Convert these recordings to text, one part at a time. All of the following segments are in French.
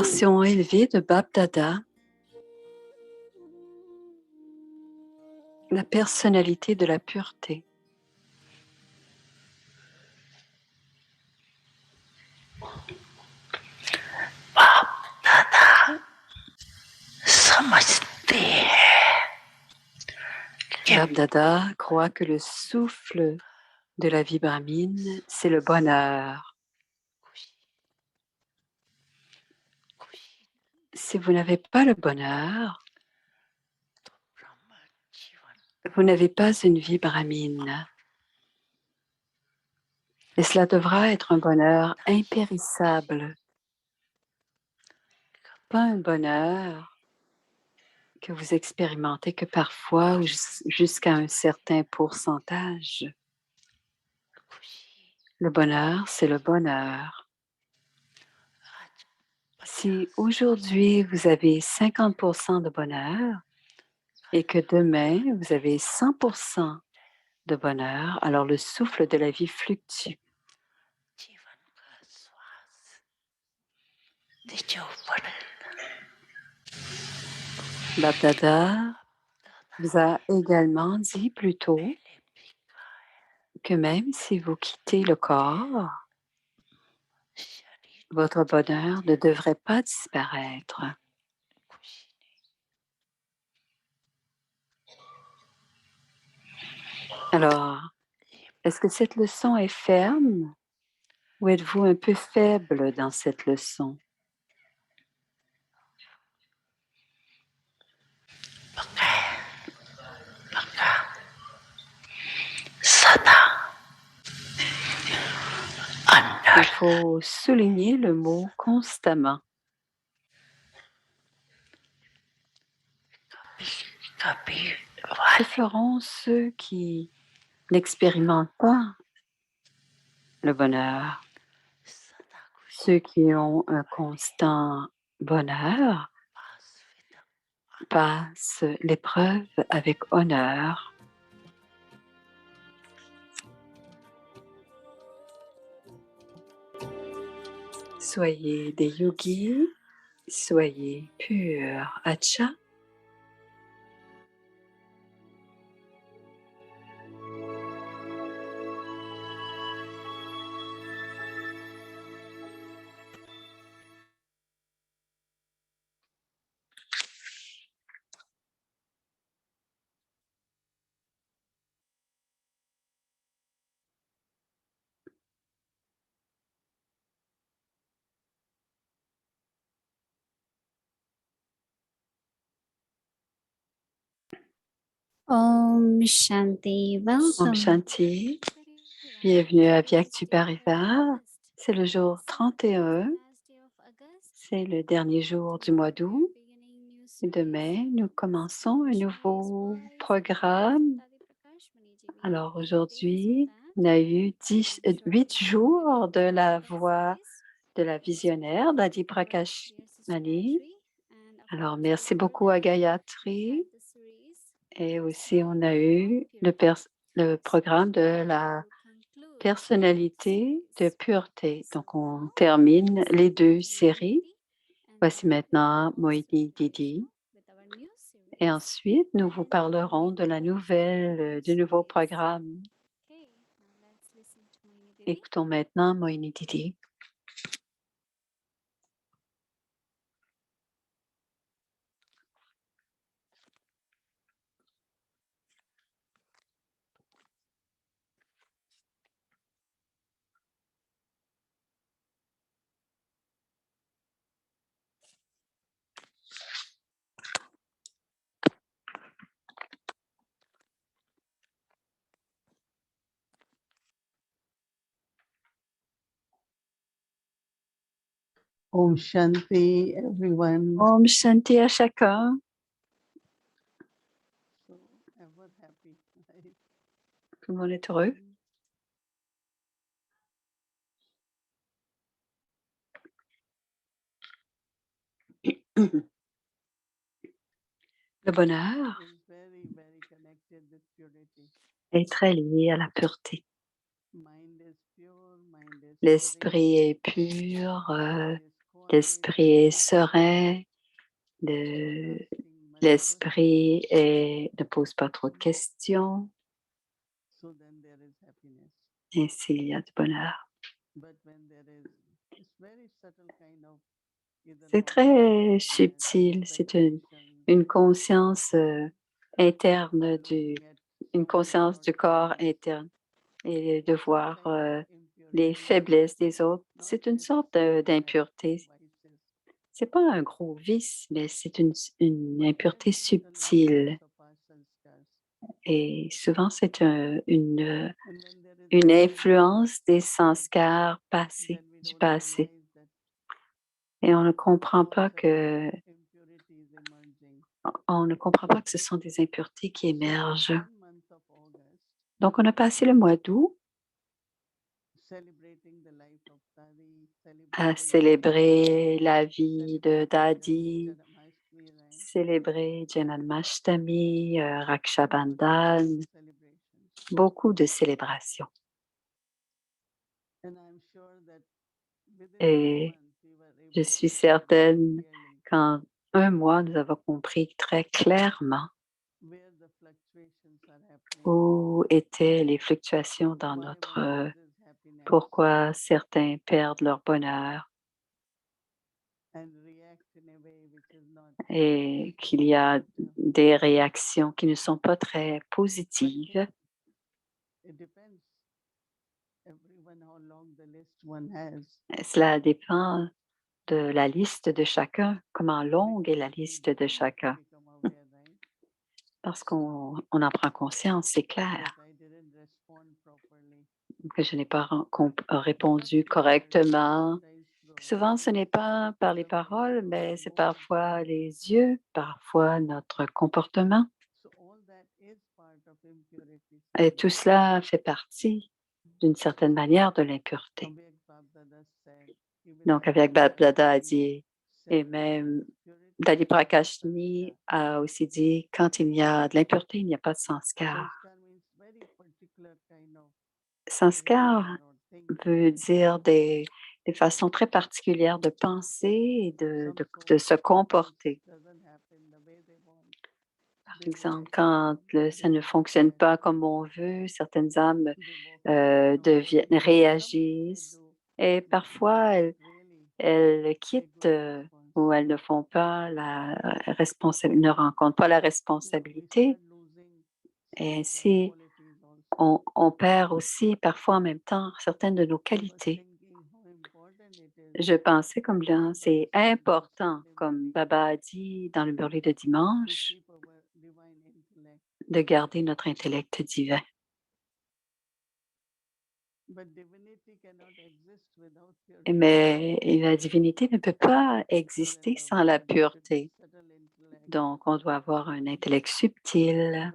version élevée de Bab Dada, la personnalité de la pureté. Bab Dada croit que le souffle de la vie brahmine, c'est le bonheur. Si vous n'avez pas le bonheur, vous n'avez pas une vie brahmine. Et cela devra être un bonheur impérissable, pas un bonheur que vous expérimentez que parfois ou jusqu'à un certain pourcentage. Le bonheur, c'est le bonheur. Si aujourd'hui vous avez 50% de bonheur et que demain vous avez 100% de bonheur, alors le souffle de la vie fluctue. Bab Dada vous a également dit plus tôt que même si vous quittez le corps, votre bonheur ne devrait pas disparaître. Alors, est-ce que cette leçon est ferme ou êtes-vous un peu faible dans cette leçon? Il faut souligner le mot constamment. Que feront ceux qui n'expérimentent pas le bonheur? Ceux qui ont un constant bonheur passent l'épreuve avec honneur. Soyez des yogis, soyez purs. Acha. Om Shanti. Om Welcome. Shanti. Bienvenue à Vyaktu Parivar. C'est le jour 31. C'est le dernier jour du mois d'août. Et demain, nous commençons un nouveau programme. Alors aujourd'hui, on a eu 8 jours de la voix de la visionnaire d'Adi Prakash Mani. Alors merci beaucoup à Gayatri. Et aussi, on a eu le programme de la personnalité de pureté. Donc, on termine les 2 séries. Voici maintenant Moïdi Didi. Et ensuite, nous vous parlerons de du nouveau programme. Écoutons maintenant Moïni Didi. Om Shanti, everyone. Om Shanti à chacun. Ever happy. Tout le monde est heureux. Le bonheur Is very, very connected with purity. est très lié à la pureté. Mind is pure, mind is L'esprit serene, est pur, mind is L'esprit est serein, l'esprit ne pose pas trop de questions, so then there is happiness. ainsi il y a du bonheur. But when there is, it's very subtle kind of either C'est très subtil, c'est une conscience interne, une conscience du corps interne et de voir les faiblesses des autres. C'est une sorte d'impureté. C'est pas un gros vice, mais c'est une impureté subtile. Et souvent, c'est une influence des sanskars passés, du passé. Et on ne comprend pas que ce sont des impuretés qui émergent. Donc, on a passé le mois d'août à célébrer la vie de Dadi, célébrer Janmashtami, Raksha Bandhan, beaucoup de célébrations. Et je suis certaine qu'en un mois, nous avons compris très clairement où étaient les fluctuations dans pourquoi certains perdent leur bonheur et qu'il y a des réactions qui ne sont pas très positives. Cela dépend de la liste de chacun, comment longue est la liste de chacun. Parce qu'on en prend conscience, c'est clair que je n'ai pas répondu correctement. Souvent, ce n'est pas par les paroles, mais c'est parfois les yeux, parfois notre comportement. Et tout cela fait partie, d'une certaine manière, de l'impureté. Donc, avec Bab Dada a dit, et même Dali Prakashni a aussi dit, quand il y a de l'impureté, il n'y a pas de sanskar. Sanskar veut dire des façons très particulières de penser et de se comporter. Par exemple, quand ça ne fonctionne pas comme on veut, certaines âmes réagissent et parfois elles quittent ou elles ne font pas ne rencontrent pas la responsabilité. Et ainsi, on perd aussi parfois en même temps certaines de nos qualités. Je pensais comme là, c'est important, comme Baba a dit dans le Murli de dimanche, de garder notre intellect divin. Mais la divinité ne peut pas exister sans la pureté. Donc, on doit avoir un intellect subtil,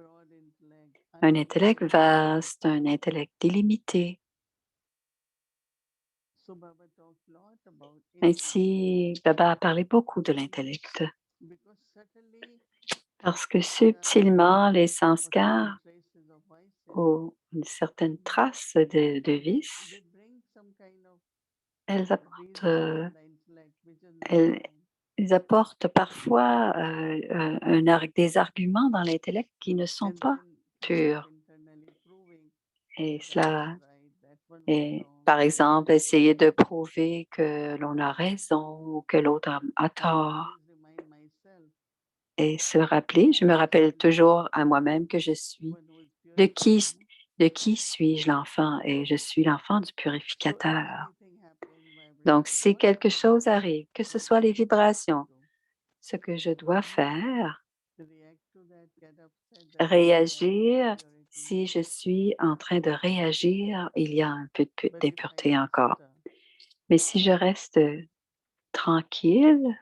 un intellect vaste, un intellect délimité. Ainsi, Baba a parlé beaucoup de l'intellect. Parce que subtilement, les sanskars ou une certaine trace de vice, ils apportent parfois des arguments dans l'intellect qui ne sont pas purs. Et cela est, par exemple, essayer de prouver que l'on a raison ou que l'autre a tort. Et se rappeler, je me rappelle toujours à moi-même que je suis, de qui suis-je l'enfant? Et je suis l'enfant du purificateur. Donc, si quelque chose arrive, que ce soit les vibrations, ce que je dois faire, réagir, si je suis en train de réagir, il y a un peu d'impureté encore. Mais si je reste tranquille,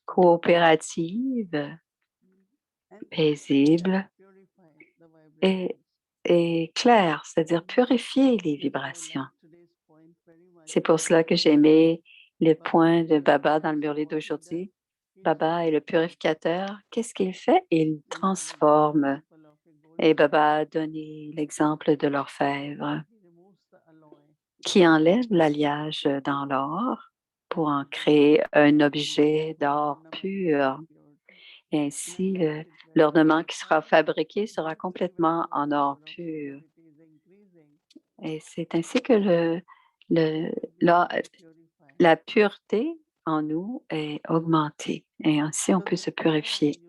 coopérative, paisible et claire, c'est-à-dire purifier les vibrations. C'est pour cela que j'aimais le point de Baba dans le Murli d'aujourd'hui. Baba est le purificateur. Qu'est-ce qu'il fait? Il transforme. Et Baba a donné l'exemple de l'orfèvre qui enlève l'alliage dans l'or pour en créer un objet d'or pur. Et ainsi, l'ornement qui sera fabriqué sera complètement en or pur. Et c'est ainsi que la, la pureté en nous est augmentée. Et ainsi, on peut se purifier.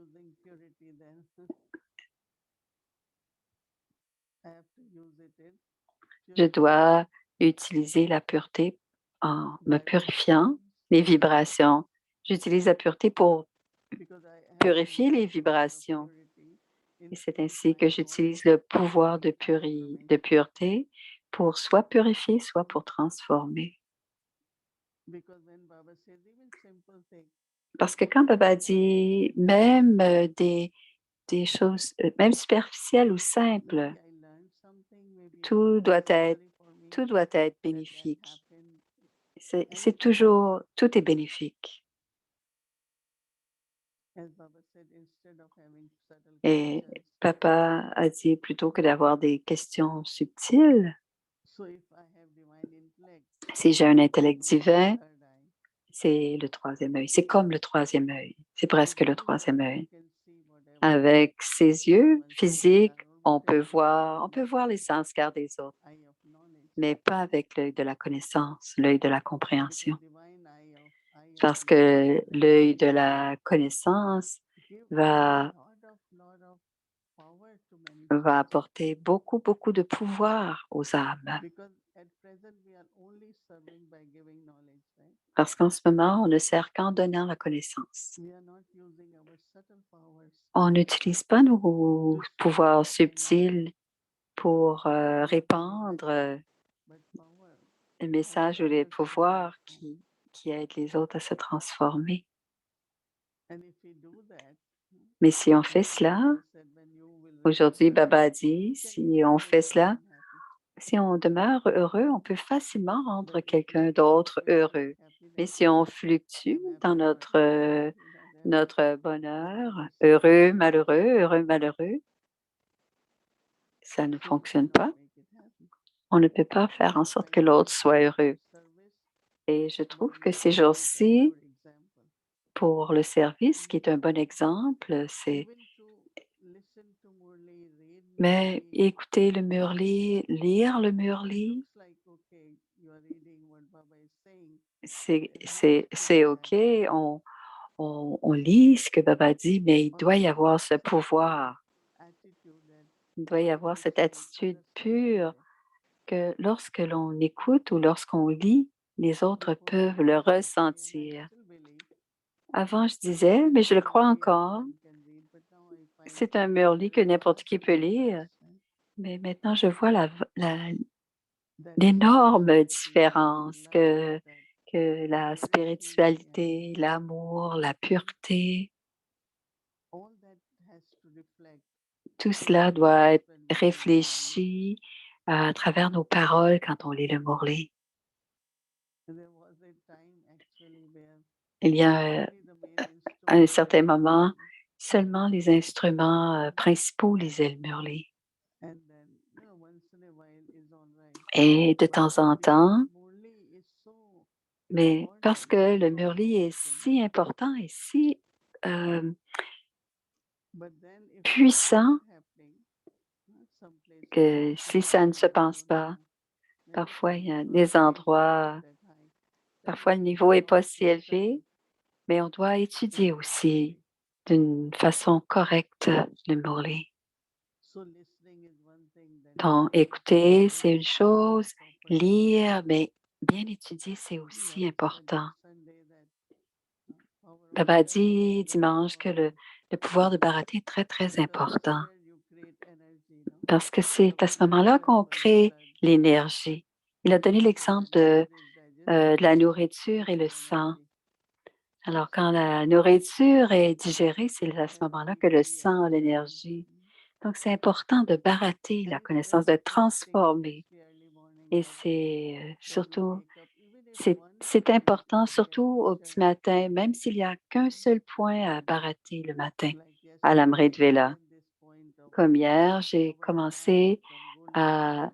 Je dois utiliser la pureté en me purifiant les vibrations. J'utilise la pureté pour purifier les vibrations. Et c'est ainsi que j'utilise le pouvoir de pureté pour soit purifier, soit pour transformer. Parce que quand Baba dit même des choses, même superficielles ou simples, tout doit être bénéfique. C'est toujours, tout est bénéfique. Et Papa a dit plutôt que d'avoir des questions subtiles, si j'ai un intellect divin, c'est le troisième œil. C'est comme le troisième œil. C'est presque le troisième œil. Avec ses yeux physiques, on peut voir les sanskars des autres, mais pas avec l'œil de la connaissance, l'œil de la compréhension. Parce que l'œil de la connaissance va apporter beaucoup, beaucoup de pouvoir aux âmes. Parce qu'en ce moment, on ne sert qu'en donnant la connaissance. On n'utilise pas nos pouvoirs subtils pour répandre les messages ou les pouvoirs qui aident les autres à se transformer. Mais si on fait cela, aujourd'hui, Baba a dit, si on fait cela, si on demeure heureux, on peut facilement rendre quelqu'un d'autre heureux. Mais si on fluctue dans notre bonheur, heureux, malheureux, ça ne fonctionne pas. On ne peut pas faire en sorte que l'autre soit heureux. Et je trouve que ces jours-ci, pour le service, qui est un bon exemple, c'est mais écouter le Murli, lire le Murli, c'est OK. On lit ce que Baba dit, mais il doit y avoir ce pouvoir. Il doit y avoir cette attitude pure que lorsque l'on écoute ou lorsqu'on lit, les autres peuvent le ressentir. Avant, je disais, mais je le crois encore, c'est un Murli que n'importe qui peut lire. Mais maintenant, je vois l'énorme différence que la spiritualité, l'amour, la pureté, tout cela doit être réfléchi à travers nos paroles quand on lit le Murli. Il y a à un certain moment, seulement les instruments principaux lisaient le Murli. Et de temps en temps, mais parce que le Murli est si important et si puissant que si ça ne se pense pas, parfois il y a des endroits, parfois le niveau n'est pas si élevé, mais on doit étudier aussi d'une façon correcte le Murli. Donc, écouter, c'est une chose, lire, mais bien étudier, c'est aussi important. Baba a dit dimanche que le pouvoir de Bharati est très, très important parce que c'est à ce moment-là qu'on crée l'énergie. Il a donné l'exemple de la nourriture et le sang. Alors, quand la nourriture est digérée, c'est à ce moment-là que le sang a l'énergie. Donc, c'est important de barater la connaissance, de transformer. Et c'est important, surtout au petit matin, même s'il n'y a qu'un seul point à barater le matin, à l'Amrit Vela. Comme hier, j'ai commencé à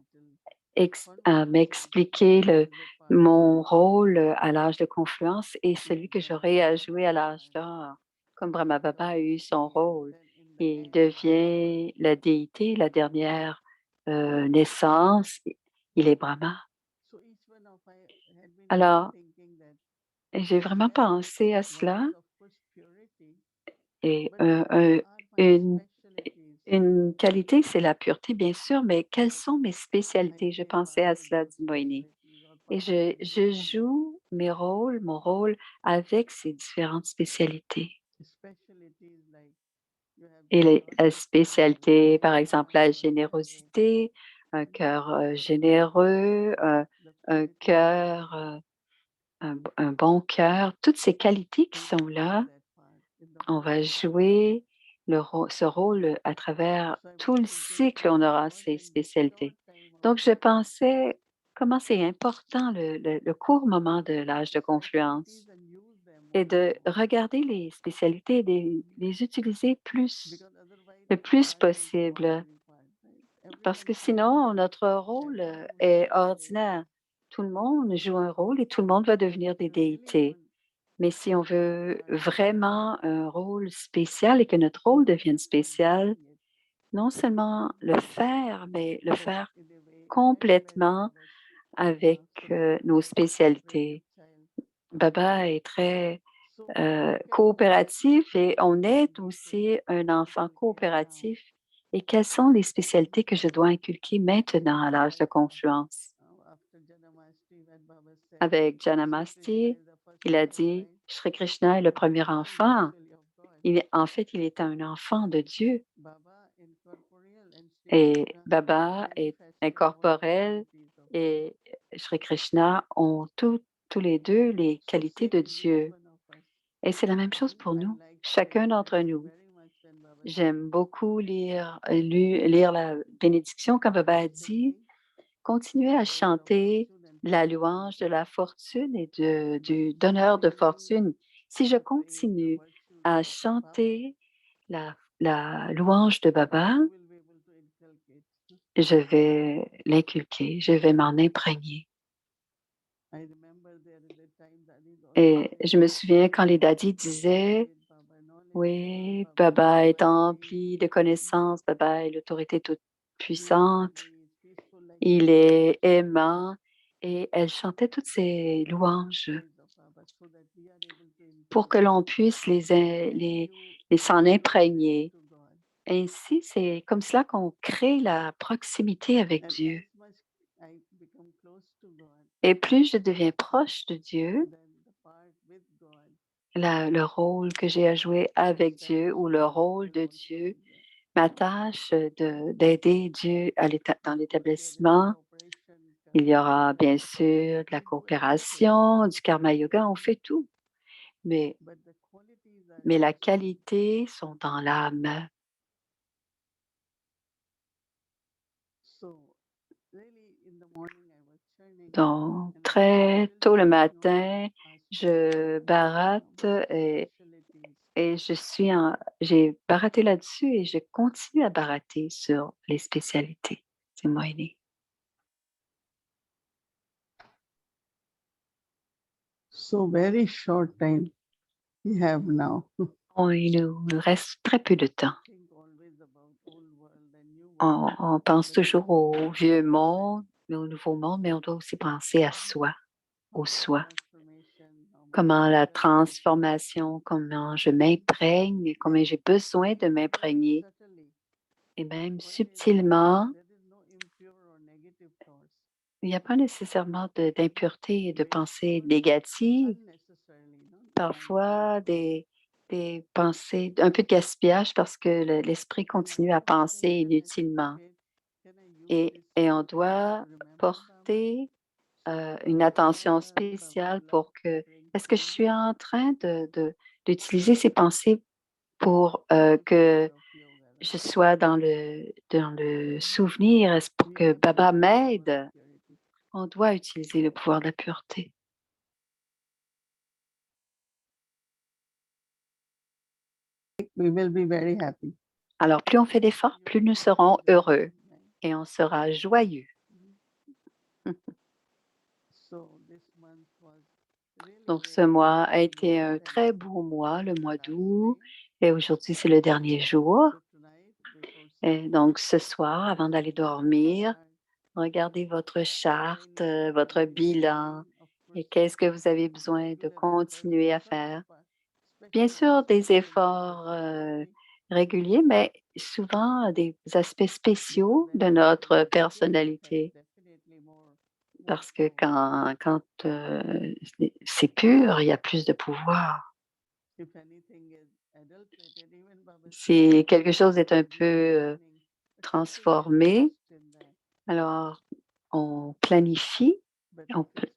à m'expliquer mon rôle à l'âge de confluence et celui que j'aurai à jouer à l'âge d'or, comme Brahma Baba a eu son rôle. Il devient la déité, la dernière naissance. Il est Brahma. Alors, j'ai vraiment pensé à cela et une, une qualité, c'est la pureté, bien sûr, mais quelles sont mes spécialités? Je pensais à cela, dit Moïni. Et je joue mon rôle avec ces différentes spécialités. Et la spécialité, par exemple, la générosité, un cœur généreux, un cœur, un bon cœur, toutes ces qualités qui sont là, on va jouer ce rôle à travers tout le cycle, on aura ces spécialités. Donc, je pensais comment c'est important le court moment de l'âge de confluence et de regarder les spécialités et de les utiliser le plus possible. Parce que sinon, notre rôle est ordinaire. Tout le monde joue un rôle et tout le monde va devenir des déités. Mais si on veut vraiment un rôle spécial et que notre rôle devienne spécial, non seulement le faire, mais le faire complètement avec nos spécialités. Baba est très coopératif et on est aussi un enfant coopératif. Et quelles sont les spécialités que je dois inculquer maintenant à l'âge de confluence? Avec Janamasti, il a dit, Shri Krishna est le premier enfant. En fait, il est un enfant de Dieu. Et Baba est incorporel et Shri Krishna ont tous les deux les qualités de Dieu. Et c'est la même chose pour nous, chacun d'entre nous. J'aime beaucoup lire la bénédiction quand Baba a dit, continuez à chanter la louange de la fortune et du donneur de fortune. Si je continue à chanter la louange de Baba, je vais l'inculquer, je vais m'en imprégner. Et je me souviens quand les daddies disaient, oui, Baba est empli de connaissances, Baba est l'autorité toute puissante, il est aimant et elle chantait toutes ces louanges pour que l'on puisse les s'en imprégner. Ainsi, c'est comme cela qu'on crée la proximité avec Dieu. Et plus je deviens proche de Dieu, le rôle que j'ai à jouer avec Dieu ou le rôle de Dieu, ma tâche d'aider Dieu dans l'établissement, il y aura bien sûr de la coopération, du karma yoga, on fait tout, mais la qualité sont dans l'âme. Donc, très tôt le matin, je baratte et j'ai baratté là-dessus et je continue à baratter sur les spécialités. C'est Moïni. So very short time we have now. Il nous reste très peu de temps. On pense toujours au vieux monde, mais au nouveau monde, mais on doit aussi penser à soi, au soi. Comment la transformation, comment je m'imprègne, comment j'ai besoin de m'imprégner. Et même subtilement, il n'y a pas nécessairement d'impureté et de pensée négative. Parfois, des pensées, un peu de gaspillage parce que l'esprit continue à penser inutilement. Et on doit porter une attention spéciale pour que, est-ce que je suis en train d'utiliser ces pensées pour que je sois dans le souvenir, est-ce pour que Baba m'aide? On doit utiliser le pouvoir de la pureté. We will be very happy. Alors, plus on fait d'efforts, plus nous serons heureux et on sera joyeux. Donc, ce mois a été un très beau mois, le mois d'août, et aujourd'hui, c'est le dernier jour. Et donc, ce soir, avant d'aller dormir, regardez votre charte, votre bilan et qu'est-ce que vous avez besoin de continuer à faire. Bien sûr, des efforts réguliers, mais souvent des aspects spéciaux de notre personnalité. Parce que quand c'est pur, il y a plus de pouvoir. Si quelque chose est un peu transformé, alors on planifie, on pl-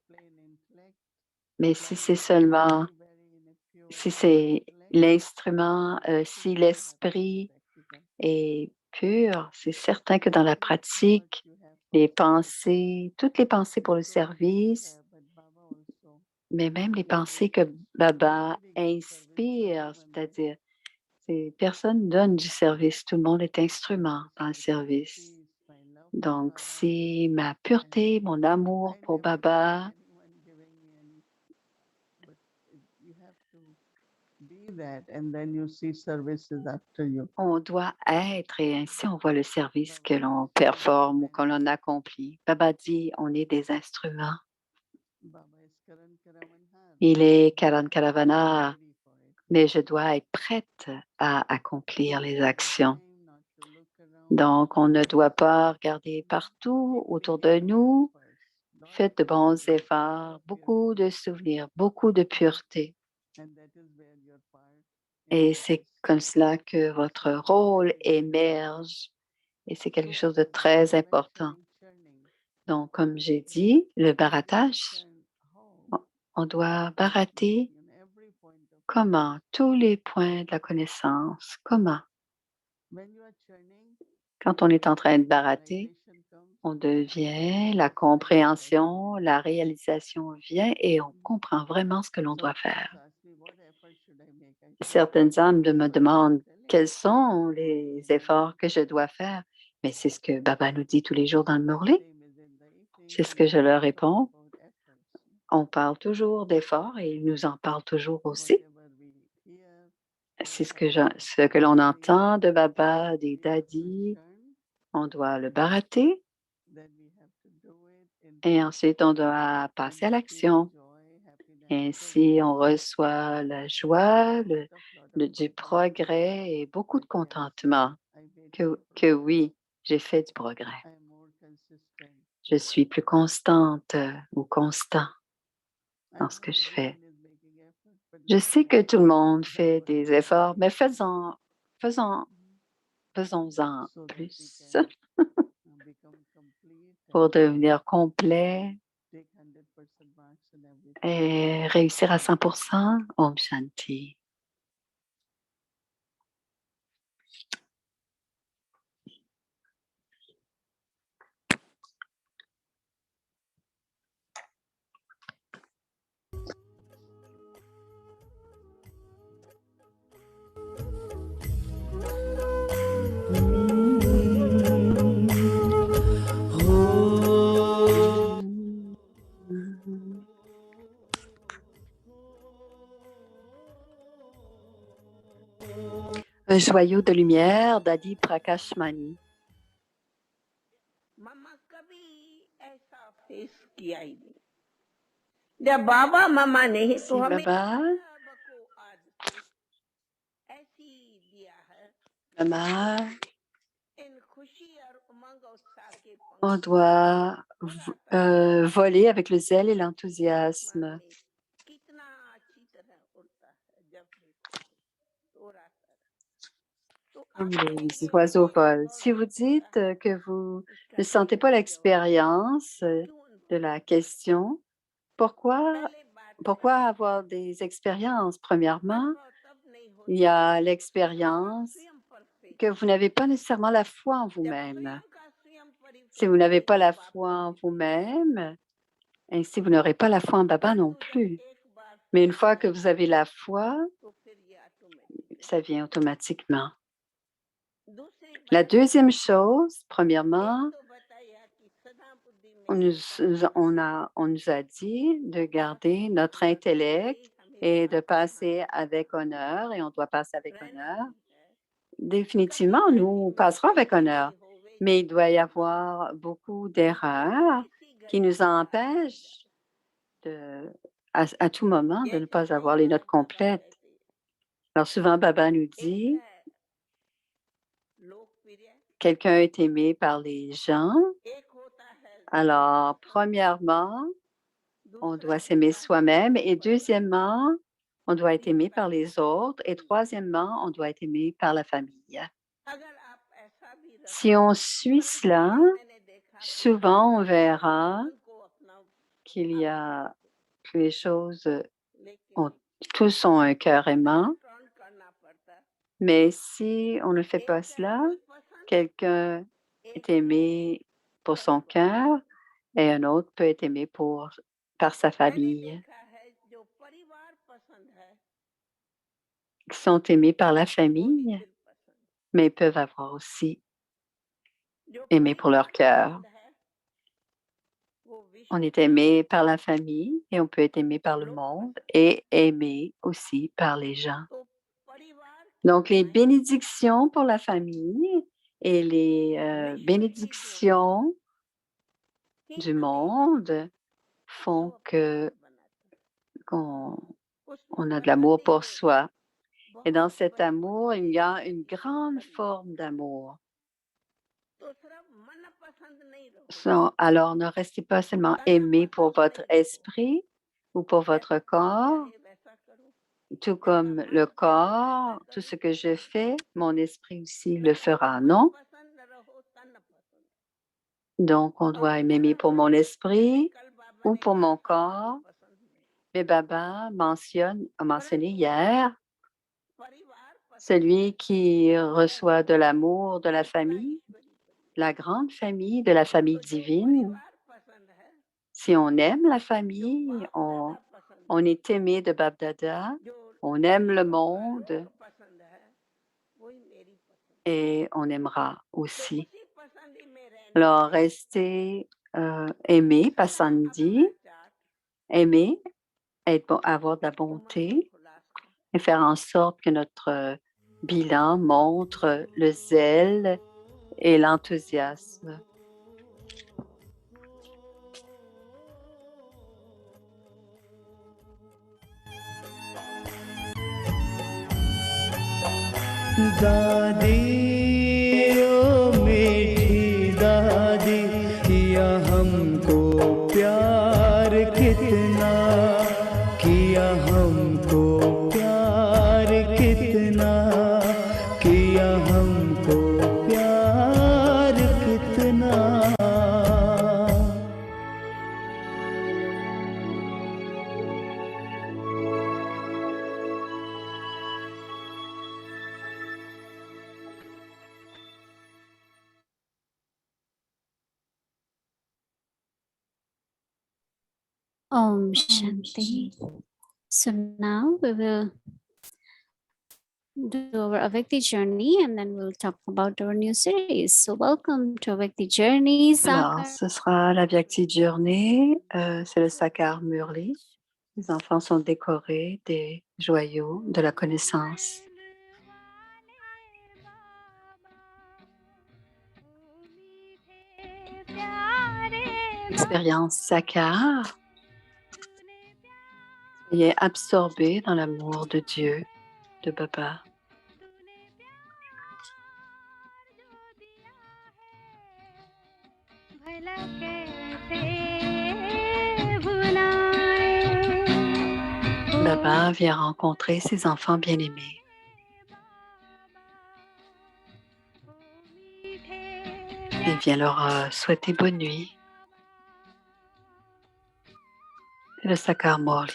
mais si c'est seulement, si c'est l'instrument, si l'esprit est pur, c'est certain que dans la pratique, les pensées, toutes les pensées pour le service, mais même les pensées que Baba inspire, c'est-à-dire, personne donne du service, tout le monde est instrument dans le service. Donc, c'est ma pureté, mon amour pour Baba. On doit être et ainsi on voit le service que l'on performe ou que l'on accomplit. Baba dit, on est des instruments. Il est Karan Karavana, mais je dois être prête à accomplir les actions. Donc, on ne doit pas regarder partout autour de nous. Faites de bons efforts, beaucoup de souvenirs, beaucoup de pureté. Et c'est comme cela que votre rôle émerge et c'est quelque chose de très important. Donc, comme j'ai dit, le baratage, on doit barater comment? Tous les points de la connaissance. Comment? Quand on est en train de barater, on devient, la compréhension, la réalisation vient et on comprend vraiment ce que l'on doit faire. Certaines âmes me demandent quels sont les efforts que je dois faire, mais c'est ce que Baba nous dit tous les jours dans le Murli. C'est ce que je leur réponds. On parle toujours d'efforts et il nous en parle toujours aussi. C'est ce que l'on entend de Baba, des dadis. On doit le barater et ensuite on doit passer à l'action. Ainsi, on reçoit la joie, du progrès et beaucoup de contentement que oui, j'ai fait du progrès. Je suis plus constante ou constant dans ce que je fais. Je sais que tout le monde fait des efforts, mais faisons-en plus pour devenir complet et réussir à 100%. Om Shanti. Un joyau de lumière d'Adi Prakashmani. जब बाबा मामा नहीं तो Si हमें Baba, बको आज से ऐसी दिया है Mama, इन खुशी और उमंग और उत्साह के on पंख doit उड़ाता है voler avec le zèle et आसमान l'enthousiasme. में कितना अच्छी तरह उड़ता है जब देखो तो उड़ाता है तो Comme आप les कहेंगे oiseaux ये volent. अनुभव Si vous नहीं होता dites है que vous इसका ne sentez एक pas ही जवाब है l'expérience क्यों de अनुभव la नहीं होता question, pourquoi, पहले बात pourquoi avoir des expériences? Premièrement, अनुभव तब नहीं il y होता a जब आप l'expérience स्वयं पर से que vous n'avez pas nécessairement la foi en जब vous-même. स्वयं का स्वयं Si vous परिपूर्ण n'avez pas नहीं la हुआ foi en परिपूर्ण vous-même, ainsi vous n'aurez pas la foi en Baba non परंतु जब plus. एक बार Mais une स्वयं fois que में vous avez la foi, तो फिर ये ऑटोमेटिक है ça vient automatiquement. दूसरी La बात deuxième chose, एक premièrement, तो बताया कि सदा बुद्धि on nous a dit de garder notre intellect et de passer avec honneur, et on doit passer avec honneur. Définitivement, nous passerons avec honneur, mais il doit y avoir beaucoup d'erreurs qui nous empêchent à tout moment de ne pas avoir les notes complètes. Alors souvent, Baba nous dit, quelqu'un est aimé par les gens. Alors, premièrement, on doit s'aimer soi-même, et deuxièmement, on doit être aimé par les autres, et troisièmement, on doit être aimé par la famille. Si on suit cela, souvent on verra qu'il y a que les choses tous ont un cœur aimant, mais si on ne fait pas cela, quelqu'un est aimé pour son cœur et un autre peut être aimé par sa famille. Ils sont aimés par la famille, mais peuvent avoir aussi aimé pour leur cœur. On est aimé par la famille et on peut être aimé par le monde et aimé aussi par les gens. Donc, les bénédictions pour la famille et les bénédictions du monde font qu'on a de l'amour pour soi. Et dans cet amour, il y a une grande forme d'amour. Alors, ne restez pas seulement aimé pour votre esprit ou pour votre corps, tout comme le corps, tout ce que je fais, mon esprit aussi le fera, non? Donc, on doit m'aimer pour mon esprit ou pour mon corps. Mais Baba a mentionné hier, celui qui reçoit de l'amour de la famille, la grande famille, de la famille divine. Si on aime la famille, on est aimé de Bab-Dada, on aime le monde et on aimera aussi. Alors, restez aimé, Pasandi, aimer, avoir de la bonté et faire en sorte que notre bilan montre le zèle et l'enthousiasme. दादी ओ मीठी दादी किया हमको प्यार कितना किया हमको प्यार कितना किया हमको प्यार कितना Om Shanti. So now we will do our Avakti journey and then we'll talk about our new series. So welcome to Avakti Journey. Alors, ce sera la Vyakti Journey, c'est le Sakar Murli. Les enfants sont décorés des joyaux de la connaissance. Expérience Sakar. Soyez absorbé dans l'amour de Dieu, de Baba. Baba vient rencontrer ses enfants bien-aimés. Il vient leur souhaiter bonne nuit. C'est le Sakar Murli.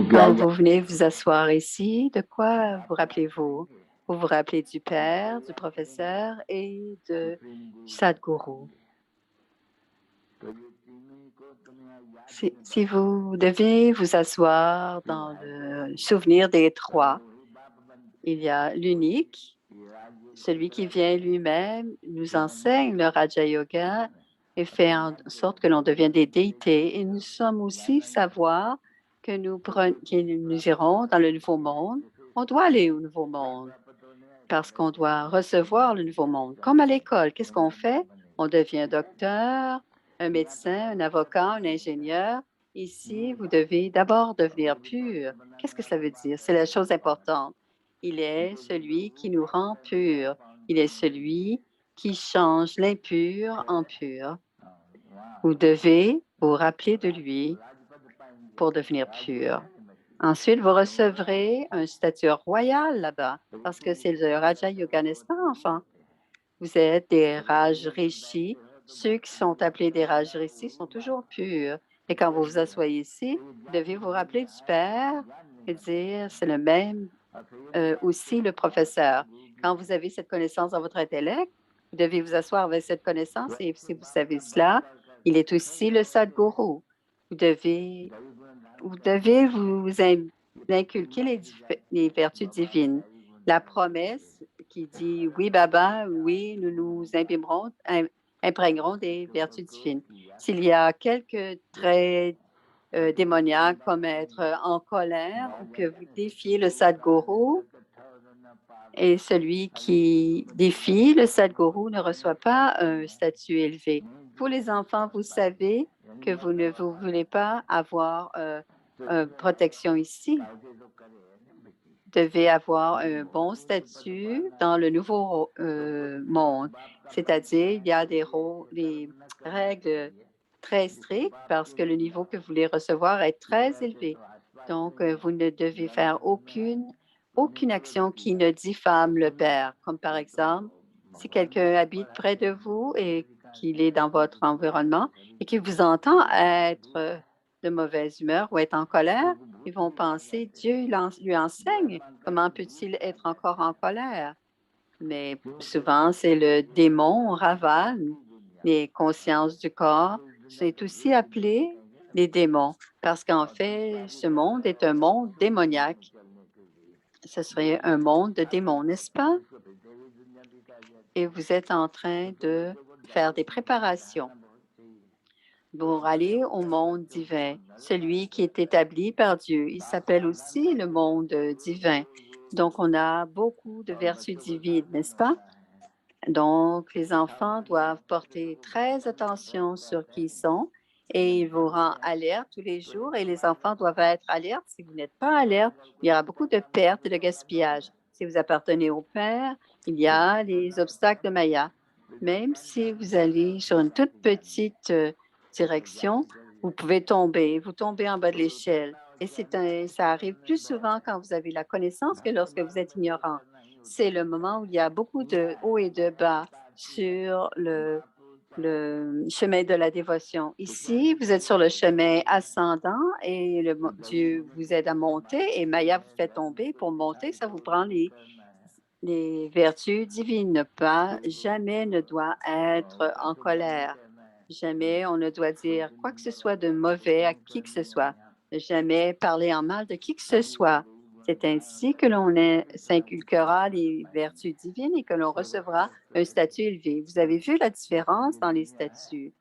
Quand vous venez vous asseoir ici, de quoi vous rappelez-vous? Vous vous rappelez du Père, du professeur et de Sadhguru. Si vous devez vous asseoir dans le souvenir des trois, Il y a l'unique, celui qui vient lui-même, nous enseigne le Raja Yoga et fait en sorte que l'on devienne des déités. Et nous sommes aussi savoir que nous irons dans le nouveau monde. On doit aller au nouveau monde parce qu'on doit recevoir le nouveau monde. Comme à l'école, qu'est-ce qu'on fait? On devient docteur, un médecin, un avocat, un ingénieur. Ici, vous devez d'abord devenir pur. Qu'est-ce que cela veut dire? C'est la chose importante. Il est celui qui nous rend purs. Il est celui qui change l'impur en pur. Vous devez vous rappeler de lui pour devenir pur. Ensuite, vous recevrez un statut royal là-bas parce que c'est le Raja Yoga, n'est-ce pas, enfant? Vous êtes des Raj Rishis. Ceux qui sont appelés des Raj Rishis sont toujours purs. Et quand vous vous asseyez ici, vous devez vous rappeler du Père et dire, c'est le même aussi le professeur. Quand vous avez cette connaissance dans votre intellect, vous devez vous asseoir avec cette connaissance et si vous savez cela, il est aussi le Sadguru. Vous devez vous inculquer les vertus divines. La promesse qui dit « Oui, Baba, oui, nous nous imprégnerons des vertus divines. » S'il y a quelques traits démoniaques comme être en colère ou que vous défiez le Sadguru, et celui qui défie le Sadguru ne reçoit pas un statut élevé. Pour les enfants, vous savez que vous ne voulez pas avoir protection ici. Vous devez avoir un bon statut dans le nouveau monde. C'est-à-dire, il y a des règles très strictes parce que le niveau que vous voulez recevoir est très élevé. Donc, vous ne devez faire aucune action qui ne diffame le Père. Comme par exemple, si quelqu'un habite près de vous et qu'il est dans votre environnement et qu'il vous entend être de mauvaise humeur ou être en colère, ils vont penser, Dieu lui enseigne, comment peut-il être encore en colère? Mais souvent, c'est le démon Ravan, les consciences du corps. C'est aussi appelé les démons parce qu'en fait, ce monde est un monde démoniaque. Ce serait un monde de démons, n'est-ce pas? Et vous êtes en train de faire des préparations pour aller au monde divin, celui qui est établi par Dieu. Il s'appelle aussi le monde divin. Donc, on a beaucoup de vertus divines, n'est-ce pas? Donc, les enfants doivent porter très attention sur qui ils sont et il vous rend alerte tous les jours et les enfants doivent être alertes. Si vous n'êtes pas alerte, il y aura beaucoup de pertes et de gaspillage. Si vous appartenez au Père, il y a les obstacles de Maya. Même si vous allez sur une toute petite direction, vous pouvez tomber. Vous tombez en bas de l'échelle. Et ça arrive plus souvent quand vous avez la connaissance que lorsque vous êtes ignorant. C'est le moment où il y a beaucoup de hauts et de bas sur le chemin de la dévotion. Ici, vous êtes sur le chemin ascendant et Dieu vous aide à monter et Maya vous fait tomber. Pour monter, ça vous prend les vertus divines. Jamais ne doit être en colère. Jamais on ne doit dire quoi que ce soit de mauvais à qui que ce soit. Jamais parler en mal de qui que ce soit. C'est ainsi que l'on s'inculquera les vertus divines et que l'on recevra un statut élevé. Vous avez vu la différence dans les statuts.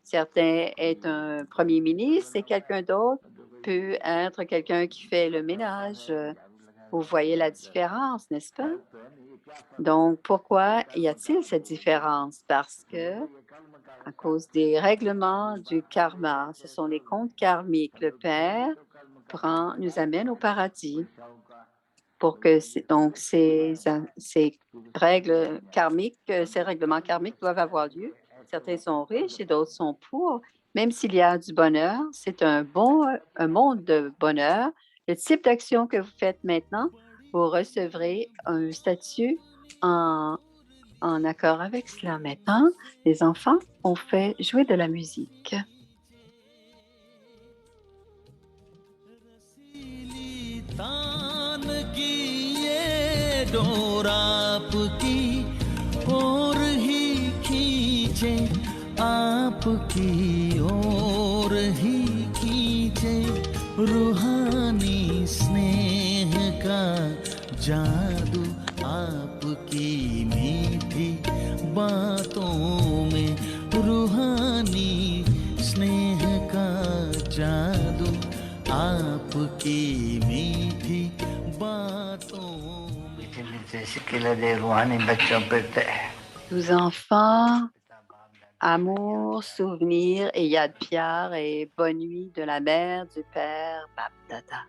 Certains est un premier ministre et quelqu'un d'autre peut être quelqu'un qui fait le ménage. Vous voyez la différence, n'est-ce pas? Donc, pourquoi y a-t-il cette différence? Parce que à cause des règlements du karma, ce sont les comptes karmiques. Le Père nous amène au paradis pour que donc ces règles karmiques, ces règlements karmiques doivent avoir lieu. Certains sont riches et d'autres sont pauvres. Même s'il y a du bonheur, c'est un monde de bonheur. Le type d'action que vous faites maintenant, vous recevrez un statut en accord avec cela. Maintenant, les enfants, on fait jouer de la musique. Door आपकी ओर ही खींचे आपकी ओर ही खींचे रूहानी स्नेह का जादू आपकी मीठी बातों में, रूहानी स्नेह का जादू आपकी मीठी बातों में। Tous enfants, amour, souvenirs et Yad Piar et bonne nuit de la mère, du père, Bab Dada.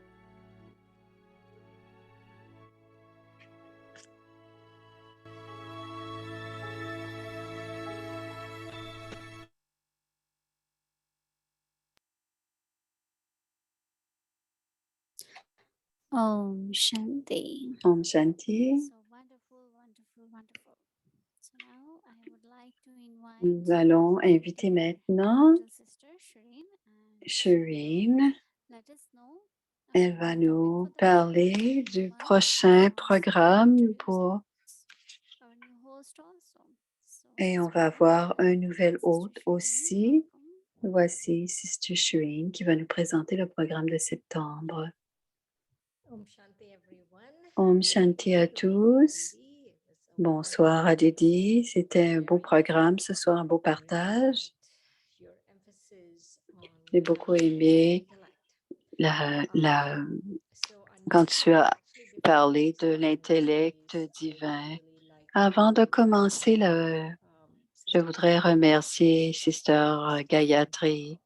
Om Shanti. Om Shanti. So wonderful, wonderful, wonderful. So now I would like to invite Nous allons inviter maintenant little sister Shireen, and Shireen. let us know Elle about va the topic nous for the parler du month. prochain programme Introduce pour our new host also. So et on let's va welcome avoir un nouvel Sister hôte Shireen. aussi. Welcome. Voici Sister Shireen qui va nous présenter le programme de septembre. Om Shanti everyone. Om Shanti à tous. Bonsoir à Didi. C'était un beau programme ce soir, un beau partage. J'ai beaucoup aimé quand tu as parlé de l'intellect divin. Avant de commencer, je voudrais remercier Sister Gayatri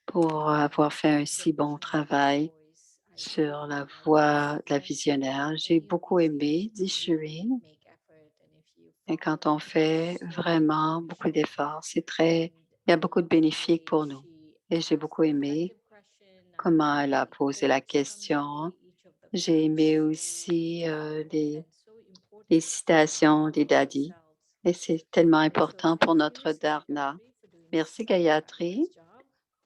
pour avoir fait un si bon travail sur la voie de la visionnaire. J'ai beaucoup aimé, dit Shireen. Et quand on fait vraiment beaucoup d'efforts, il y a beaucoup de bénéfices pour nous. Et j'ai beaucoup aimé comment elle a posé la question. J'ai aimé aussi les citations des daddies. Et c'est tellement important pour notre dharna. Merci Gayatri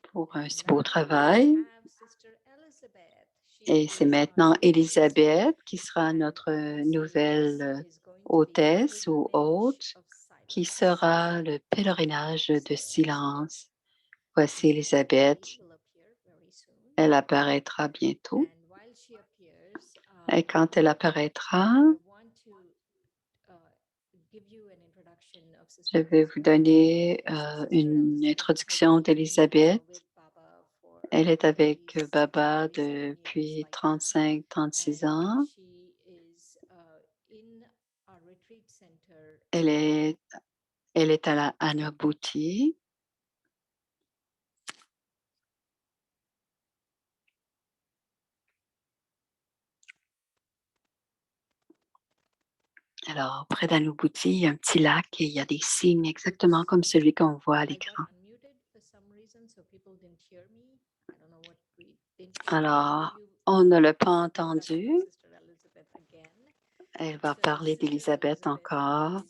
pour un si beau travail. Et c'est maintenant Elisabeth qui sera notre nouvelle hôtesse ou hôte qui sera le pèlerinage de silence. Voici Elisabeth. Elle apparaîtra bientôt. Et quand elle apparaîtra, je vais vous donner une introduction d'Elisabeth. Elle est avec Baba depuis 35-36 ans. Elle est à la Anubhuti. Alors, près d'Anubhuti, il y a un petit lac et il y a des signes exactement comme celui qu'on voit à l'écran. Alors, on ne l'a pas entendu. Elle va parler d'Elisabeth encore.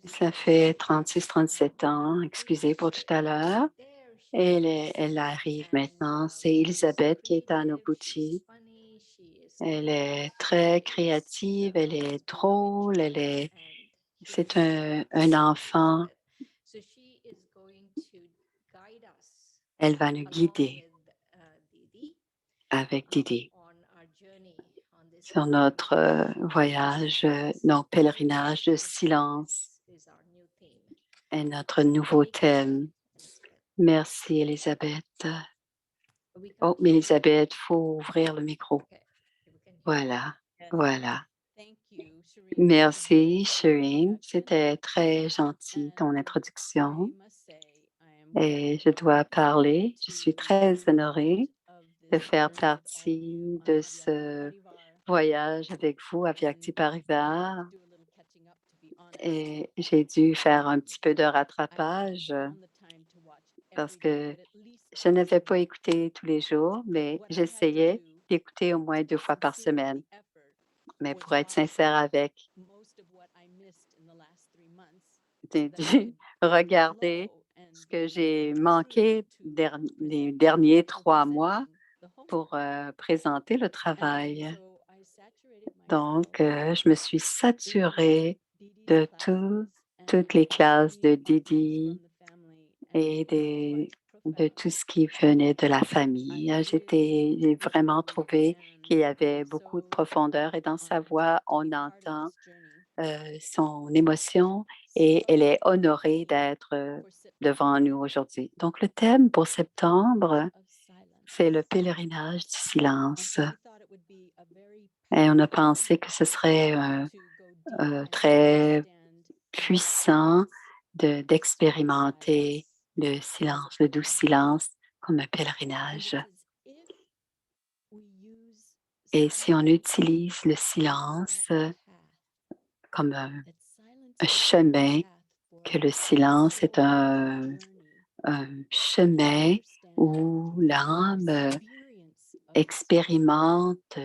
Ça fait 36-37 ans, excusez pour tout à l'heure. Elle arrive maintenant. C'est Elisabeth qui est à Anubhuti. Elle est très créative, elle est drôle, c'est un enfant. Elle va nous guider avec Didi sur notre voyage, notre pèlerinage de silence est notre nouveau thème. Merci, Elisabeth. Oh, mais Elisabeth, il faut ouvrir le micro. Voilà, voilà. Merci, Shireen. C'était très gentil, ton introduction. Et je dois parler. Je suis très honorée de faire partie de ce voyage avec vous à Vyakti Parivar. Et j'ai dû faire un petit peu de rattrapage parce que je n'avais pas écouté tous les jours, mais j'essayais d'écouter au moins 2 fois par semaine. Mais pour être sincère avec, j'ai dû regarder ce que j'ai manqué les derniers 3 mois pour présenter le travail. Donc, je me suis saturée de toutes les classes de Didi et des de tout ce qui venait de la famille. J'ai vraiment trouvé qu'il y avait beaucoup de profondeur et dans sa voix, on entend son émotion et elle est honorée d'être devant nous aujourd'hui. Donc, le thème pour septembre, c'est le pèlerinage du silence. Et on a pensé que ce serait très puissant d'expérimenter le silence, le doux silence comme un pèlerinage. Et si on utilise le silence comme un chemin, que le silence est un chemin où l'âme expérimente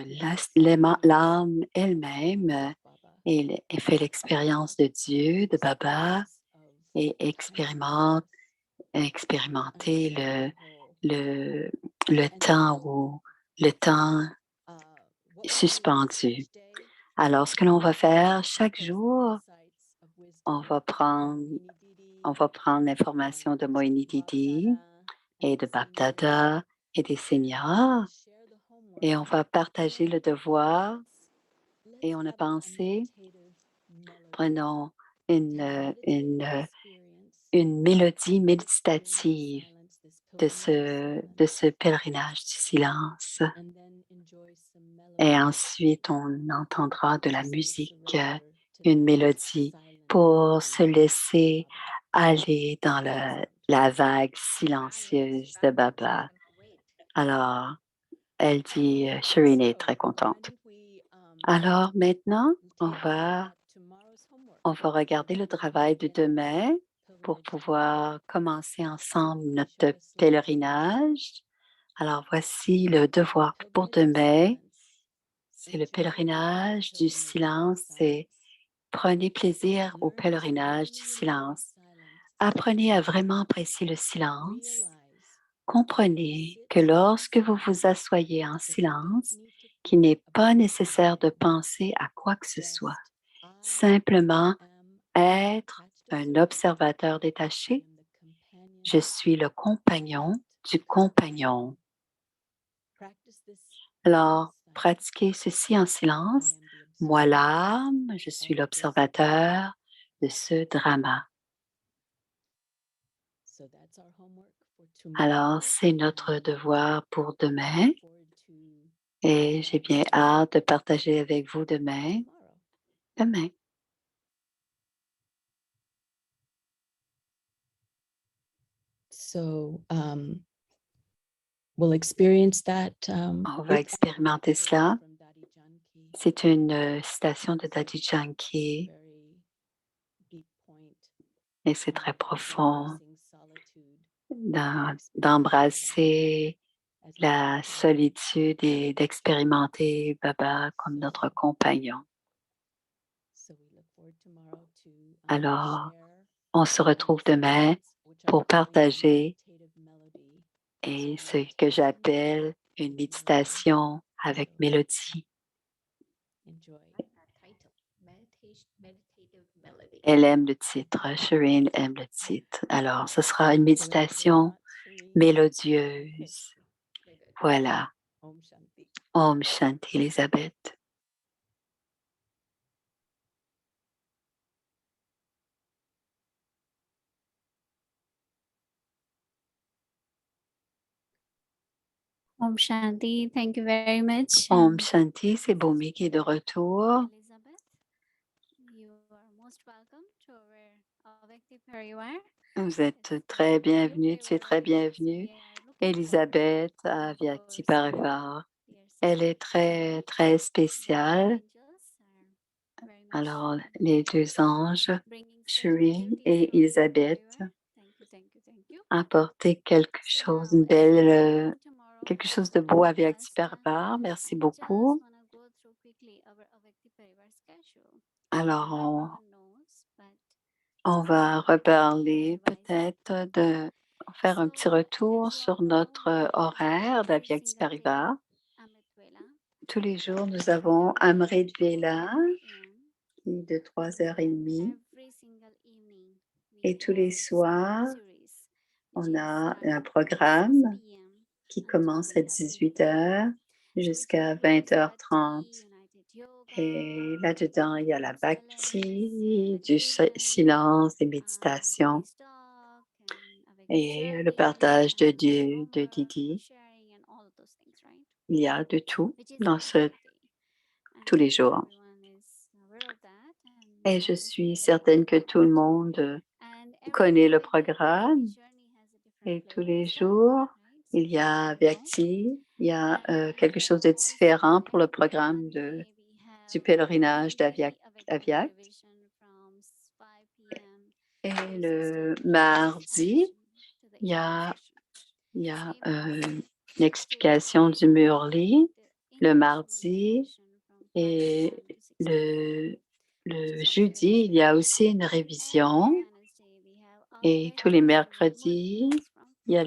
l'âme elle-même et fait l'expérience de Dieu, de Baba, et expérimenter le temps ou le temps suspendu. Alors, ce que l'on va faire chaque jour, on va prendre l'information de Moini Didi et de Bapdada et des seniors et on va partager le devoir et on a pensé, prenons une mélodie méditative de ce pèlerinage du silence. Et ensuite, on entendra de la musique, une mélodie pour se laisser aller dans la vague silencieuse de Baba. Alors, elle dit, Shireen est très contente. Alors maintenant, on va regarder le travail de demain pour pouvoir commencer ensemble notre pèlerinage. Alors voici le devoir pour demain. C'est le pèlerinage du silence. C'est prenez plaisir au pèlerinage du silence. Apprenez à vraiment apprécier le silence. Comprenez que lorsque vous vous asseyez en silence, qu'il n'est pas nécessaire de penser à quoi que ce soit. Simplement être un observateur détaché. Je suis le compagnon du compagnon. Alors, pratiquez ceci en silence. Moi, l'âme, je suis l'observateur de ce drama. Alors, c'est notre devoir pour demain et j'ai bien hâte de partager avec vous demain. So we'll experience that. On va expérimenter cela. C'est une citation de Daddy Yankee et c'est très profond d'embrasser la solitude et d'expérimenter Baba comme notre compagnon. Alors, on se retrouve demain pour partager et ce que j'appelle une méditation avec mélodie. Elle aime le titre, Shireen aime le titre. Alors, ce sera une méditation mélodieuse. Voilà. Om Shanti, Elisabeth. Om Shanti, thank you very much. Om Shanti, c'est Bhumi qui est de retour. Elizabeth, you are most welcome to our Avekti Parivar. Vous êtes très bienvenue, tu es très bienvenue. Elisabeth à Vyakti Parivar. Elle est très, très spéciale. Alors, les deux anges, Shireen et Elisabeth, apportez quelque chose, quelque chose de beau à Vyakti Parivar. Merci beaucoup. Alors, on va reparler peut-être de faire un petit retour sur notre horaire d'Avyakti Parivar. Tous les jours, nous avons Amrit Vela qui est de 3h30 et tous les soirs, On a un programme qui commence à 18 heures jusqu'à 20h30. Et là-dedans, il y a la bhakti, du silence, des méditations et le partage de Dieu, de Didi. Il y a de tout dans tous les jours. Et je suis certaine que tout le monde connaît le programme. Et tous les jours, il y a Vyakti, il y a quelque chose de différent pour le programme du pèlerinage d'Aviak. Et le mardi, il y a une explication du Murli le mardi et le jeudi, il y a aussi une révision et tous les mercredis, il y a